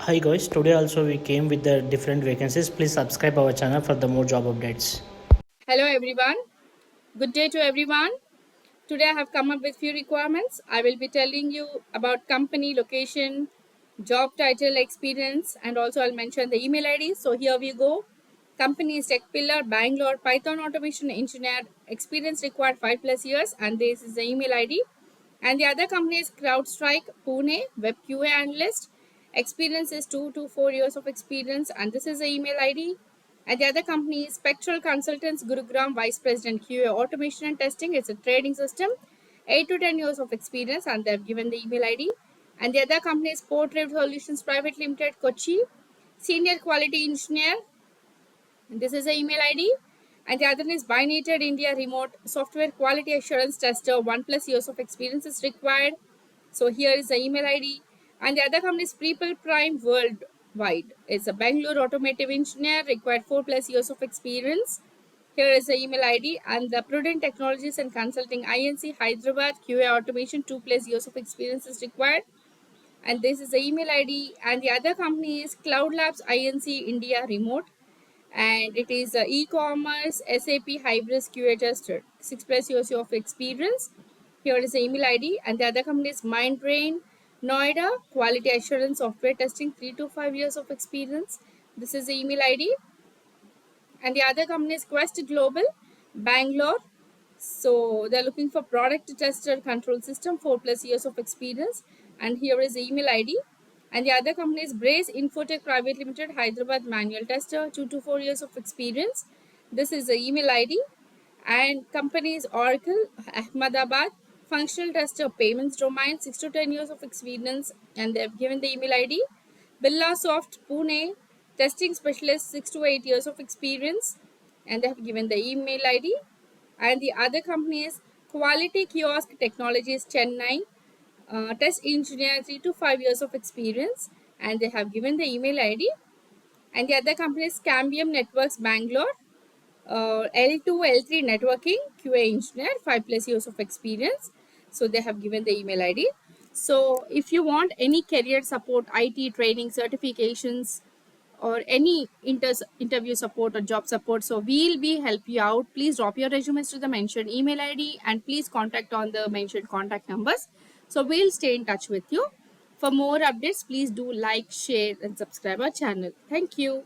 Hi guys, today also we came with the different vacancies. Please subscribe our channel for the more job updates. Hello everyone. Good day to everyone. Today I have come up with few requirements. I will be telling you about company, location, job title, experience, and also I'll mention the email ID. So here we go. Company is Tech Pillar, Bangalore, Python automation engineer, experience required 5+ years, and this is the email ID. And the other company is CrowdStrike, Pune, Web QA analyst. Experience is 2 to 4 years of experience, and this is the email ID. And the other company is Spectral Consultants, Gurugram, Vice President QA Automation and Testing. It's a trading system, 8 to 10 years of experience, and they've given the email ID. And the other company is Portrait Solutions Private Limited, Kochi, Senior Quality Engineer, and this is the email ID. And the other is Binated India Remote Software Quality Assurance Tester, 1+ years of experience is required. So here is the email ID. And the other company is People Prime Worldwide. It's a Bangalore automotive engineer, required 4+ years of experience. Here is the email ID. And the Prudent Technologies and Consulting INC Hyderabad QA automation, 2+ years of experience is required. And this is the email ID. And the other company is Cloud Labs INC India Remote, and it is e-commerce SAP Hybris QA tester, 6+ years of experience. Here is the email ID. And the other company is Mindbrain Noida, quality assurance software testing, 3 to 5 years of experience. This is the email ID. And the other company is Quest Global, Bangalore. So they're looking for product tester control system, 4+ years of experience. And here is the email ID. And the other company is Brace Infotech Private Limited, Hyderabad, manual tester, 2 to 4 years of experience. This is the email ID. And company is Oracle, Ahmedabad, functional tester, payments domain, 6 to 10 years of experience. And they've given the email ID. Birla Soft, Pune, testing specialist, 6 to 8 years of experience. And they have given the email ID. And the other company is Quality Kiosk Technologies, Chennai, test engineer, 3 to 5 years of experience, and they have given the email ID. And the other company is Cambium Networks, Bangalore, L2 L3 networking QA engineer, 5+ years of experience. So they have given the email ID. So if you want any career support, IT training, certifications, or any interview support or job support, so we'll be help you out. Please drop your resumes to the mentioned email ID, and please contact on the mentioned contact numbers. So we'll stay in touch with you. For more updates, please do like, share, and subscribe our channel. Thank you.